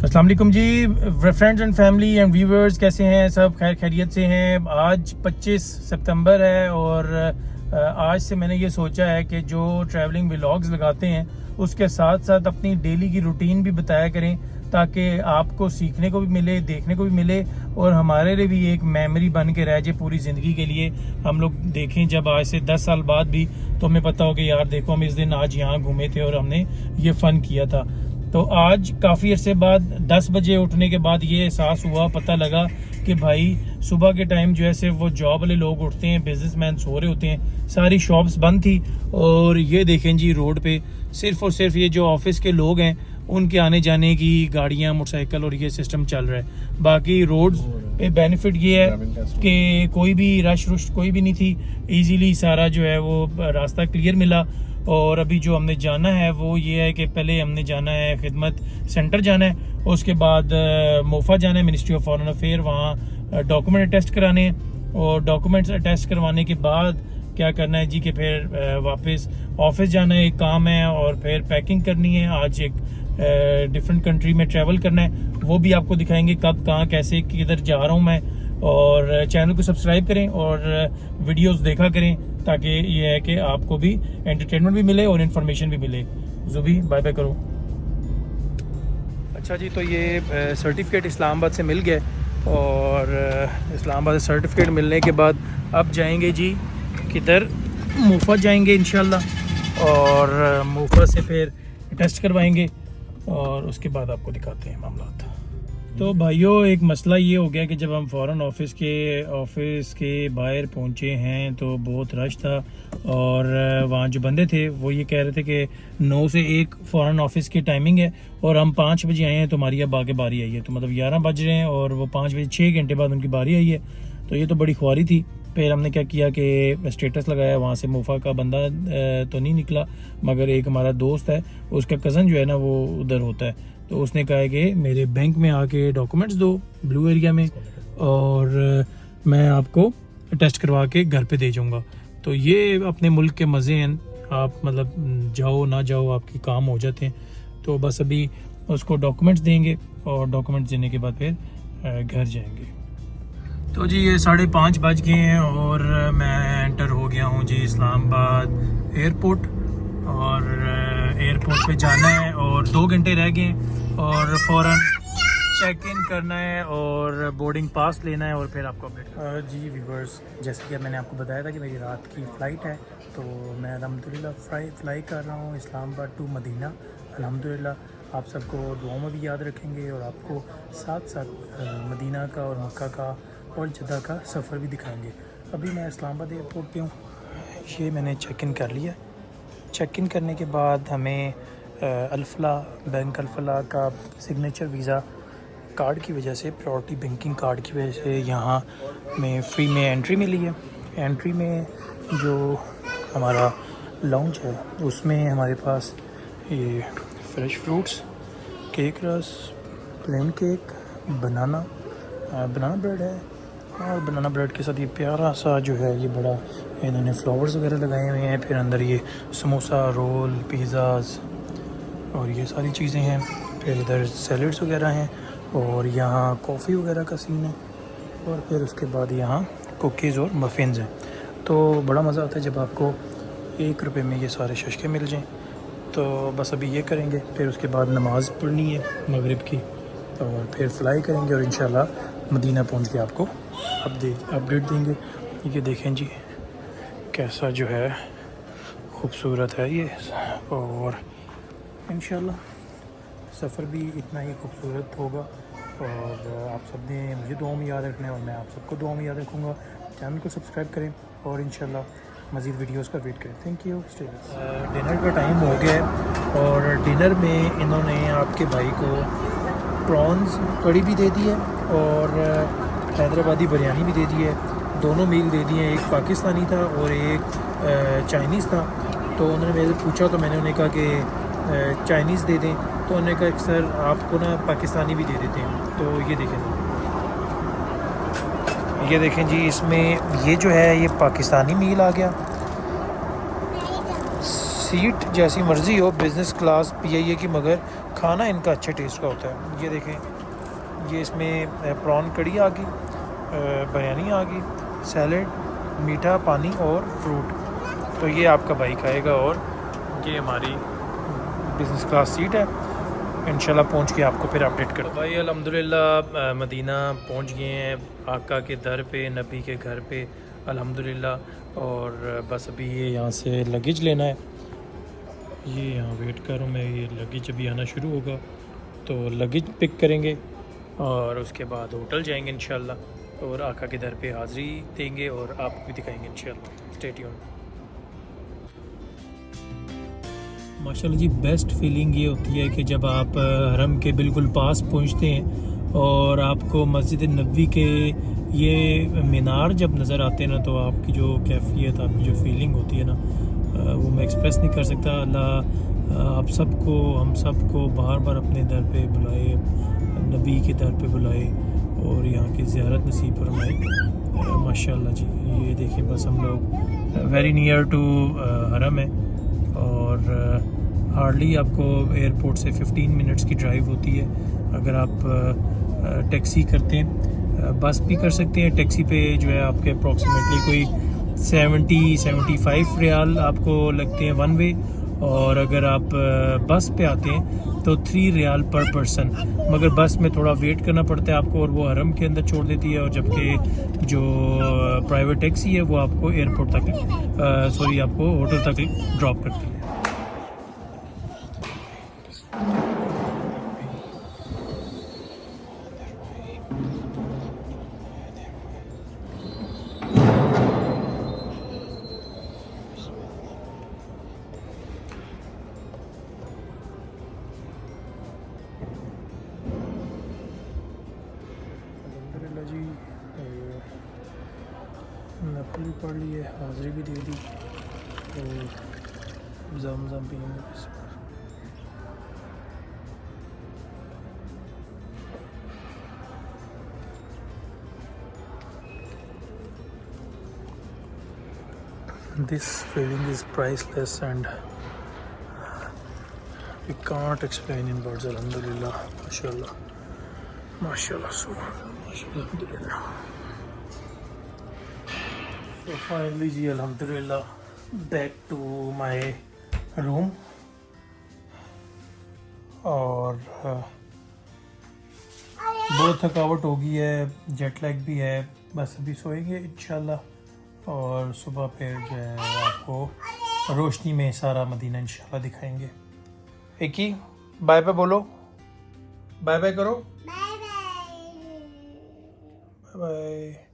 अस्सलाम वालेकुम जी friends and family and viewers, कैसे हैं सब? खैर खैरियत से हैं। आज 25 सितंबर है और आज से मैंने ये सोचा है कि जो ट्रैवलिंग व्लॉग्स लगाते हैं उसके साथ साथ अपनी डेली की रूटीन भी बताया करें, ताकि आपको सीखने को भी मिले, देखने को भी मिले और हमारे लिए भी एक मेमोरी बन के रह जाए पूरी ज़िंदगी के लिए। हम लोग देखें जब आज से 10 साल बाद भी तो हमें पता हो कि यार देखो हम इस दिन आज यहाँ घूमे थे और हमने ये फ़न किया था। तो आज काफ़ी अरसे बाद 10 बजे उठने के बाद ये एहसास हुआ, पता लगा कि भाई सुबह के टाइम जो है सिर्फ वो जॉब वाले लोग उठते हैं, बिजनेसमैन सो रहे होते हैं, सारी शॉप्स बंद थी। और ये देखें जी रोड पे सिर्फ और सिर्फ ये जो ऑफिस के लोग हैं उनके आने जाने की गाड़ियां, मोटरसाइकिल और ये सिस्टम चल रहा है। बाकी रोड्स पे बेनिफिट ये है कि कोई भी रश कोई भी नहीं थी, इजीली सारा जो है वो रास्ता क्लियर मिला। और अभी जो हमने जाना है वो ये है कि पहले हमने जाना है खिदमत सेंटर जाना है, उसके बाद मोफा जाना है, मिनिस्ट्री ऑफ फॉरेन अफेयर, वहाँ डॉक्यूमेंट अटेस्ट कराने हैं। और डॉक्यूमेंट्स अटेस्ट करवाने के बाद क्या करना है जी कि फिर वापस ऑफिस जाना है, एक काम है, और फिर पैकिंग करनी है। आज एक डिफरेंट कंट्री में ट्रैवल करना है, वो भी आपको दिखाएंगे कब, कहाँ, कैसे, किधर जा रहा हूँ मैं। और चैनल को सब्सक्राइब करें और वीडियोस देखा करें, ताकि ये है कि आपको भी एंटरटेनमेंट भी मिले और इन्फॉर्मेशन भी मिले। जुबी बाय बाय करो। अच्छा जी, तो ये सर्टिफिकेट इस्लामाबाद से मिल गया और इस्लामाबाद से सर्टिफिकेट मिलने के बाद अब जाएंगे जी किधर, मुफा जाएंगे इंशाल्लाह, और मुफा से फिर टेस्ट करवाएंगे और उसके बाद आपको दिखाते हैं मामला। तो भाइयों, एक मसला ये हो गया कि जब हम फ़ौरन ऑफिस के बाहर पहुंचे हैं तो बहुत रश था, और वहाँ जो बंदे थे वो ये कह रहे थे कि 9 से 1 फ़ौरन ऑफिस की टाइमिंग है और हम 5 बजे आए हैं तो हमारी अब आगे बारी आई है। तो मतलब 11 बज रहे हैं और वो 5 बजे 6 घंटे बाद उनकी बारी आई है। तो ये तो बड़ी ख्वारी थी। फिर हमने क्या किया कि स्टेटस लगाया, वहाँ से मुफा का बंदा तो नहीं निकला, मगर एक हमारा दोस्त है, उसका कज़न जो है ना वो उधर होता है। तो उसने कहा कि मेरे बैंक में आके डॉक्यूमेंट्स दो ब्लू एरिया में, और मैं आपको टेस्ट करवा के घर पे दे जाऊंगा। तो ये अपने मुल्क के मज़े हैं, आप मतलब जाओ ना जाओ आपकी काम हो जाते हैं। तो बस अभी उसको डॉक्यूमेंट्स देंगे और डॉक्यूमेंट्स देने के बाद फिर घर जाएंगे। तो जी ये 5:30 बज गए हैं और मैं एंटर हो गया हूँ जी इस्लामाबाद एयरपोर्ट, और एयरपोर्ट पे जाना है और 2 घंटे रह गए और फ़ौरन चेक इन करना है और बोर्डिंग पास लेना है और फिर आपको अपडेट। जी व्यूवर्स, जैसे कि मैंने आपको बताया था कि मेरी रात की फ़्लाइट है, तो मैं अल्हम्दुलिल्लाह फ्लाई कर रहा हूँ इस्लामाबाद टू मदीना। अल्हम्दुलिल्लाह आप सबको दुआओं में भी याद रखेंगे और आपको साथ साथ मदीना का और मक्का का और जद्दा का सफ़र भी दिखाएंगे। अभी मैं इस्लामाबाद एयरपोर्ट पे हूँ, ये मैंने चेक इन कर लिया। चेक इन करने के बाद हमें अल्फला बैंक अल्फला का सिग्नेचर वीज़ा कार्ड की वजह से, प्रायोरिटी बैंकिंग कार्ड की वजह से यहाँ में फ्री में एंट्री मिली है। एंट्री में जो हमारा लाउंज है उसमें हमारे पास ये फ्रेश फ्रूट्स, केक रस, प्लेन केक, बनाना ब्रेड है, और बनाना ब्रेड के साथ ये प्यारा सा जो है ये बड़ा इन्होंने फ्लावर्स वगैरह लगाए हुए हैं। फिर अंदर ये समोसा, रोल, पिज़्ज़ाज़ और ये सारी चीज़ें हैं। फिर इधर सैलड्स वगैरह हैं और यहाँ कॉफ़ी वगैरह का सीन है, और फिर उसके बाद यहाँ कुकीज़ और मफ़िन्स हैं। तो बड़ा मज़ा आता है जब आपको 1 रुपये में ये सारे शशके मिल जाएँ। तो बस अभी ये करेंगे, फिर उसके बाद नमाज़ पढ़नी है मगरिब की, और फिर फ्लाई करेंगे और इंशाल्लाह मदीना पहुंच के आपको अपडेट देंगे। ये देखें जी कैसा जो है खूबसूरत है ये, और इंशाल्लाह सफ़र भी इतना ही खूबसूरत होगा। और आप सब ने मुझे दुआ में याद रखना है और मैं आप सबको दुआ में याद रखूँगा। चैनल को सब्सक्राइब करें और इंशाल्लाह मज़ीद वीडियोस का वेट करें। Thank you. डिनर का टाइम हो गया है और डिनर में इन्होंने आपके भाई को प्रॉन्स कड़ी भी दे दी है और हैदराबादी बिरयानी भी दे दी है। दोनों मील दे दिए हैं, एक पाकिस्तानी था और एक चाइनीज़ था। तो उन्होंने मेरे से पूछा तो मैंने उन्हें कहा कि चाइनीज़ दे दें, तो उन्होंने कहा सर आपको ना पाकिस्तानी भी दे देते हैं। तो ये देखें जी, इसमें ये जो है ये पाकिस्तानी मील आ गया। सीट जैसी मर्ज़ी हो, बिज़नेस क्लास PIA की, मगर खाना इनका अच्छे टेस्ट का होता है। ये देखें, ये इसमें प्रॉन कड़ी आ गई, बिरयानी आ गई, सैलड, मीठा पानी और फ्रूट। तो ये आपका भाई खाएगा और ये हमारी बिज़नेस क्लास सीट है। इंशाल्लाह पहुंच के आपको फिर अपडेट करो। भाई अल्हम्दुलिल्लाह मदीना पहुंच गए हैं, आका के दर पे, नबी के घर पे अल्हम्दुलिल्लाह। और बस अभी ये यहाँ से लगेज लेना है। ये यहाँ वेट कर रहा हूँ मैं, ये लगेज अभी आना शुरू होगा तो लगेज पिक करेंगे और उसके बाद होटल जाएंगे इंशाल्लाह और आका के दर पे हाज़िरी देंगे और आपको भी दिखाएंगे इंशाल्लाह। Stay tune. माशाल्लाह जी, बेस्ट फीलिंग ये होती है कि जब आप हरम के बिल्कुल पास पहुंचते हैं और आपको मस्जिद नबवी के ये मीनार जब नज़र आते हैं ना, तो आपकी जो कैफियत, आपकी जो फीलिंग होती है ना, वो मैं एक्सप्रेस नहीं कर सकता। अल्लाह आप सबको, हम सबको बार बार अपने दर पे बुलाए, नबी के दर पे बुलाए और यहाँ की ज़ियारत नसीब फरमाए माशाल्लाह जी। ये देखिए, बस हम लोग वेरी नियर टू हरम है और हार्डली आपको एयरपोर्ट से 15 मिनट्स की ड्राइव होती है। अगर आप टैक्सी करते हैं, बस भी कर सकते हैं। टैक्सी पे जो है आपके अप्रॉक्सीमेटली कोई 70-75 रियाल आपको लगते हैं वन वे, और अगर आप बस पे आते हैं तो 3 रियाल पर पर्सन। मगर बस में थोड़ा वेट करना पड़ता है आपको और वो हरम के अंदर छोड़ देती है, और जबकि जो प्राइवेट टैक्सी है वो आपको एयरपोर्ट तक आपको होटल तक ड्रॉप करती है। जी नफल भी पढ़ ली है, हाज़िरी भी दे दी और ज़म पिएंगे इस पर। This feeling is priceless and we can't explain in words. Alhamdulillah, mashallah, mashallah, subhanallah, mashallah, alhamdulillah. So finally ji alhamdulillah back to my room और बहुत थकावट हो गई है, जेट लैग भी है। बस अभी सोएंगे इंशाल्लाह और सुबह फिर जो है आपको रोशनी में सारा मदीना इंशाल्लाह दिखाएंगे। एक ही बाय बाय बोलो, बाय बाय करो, बाय बाय।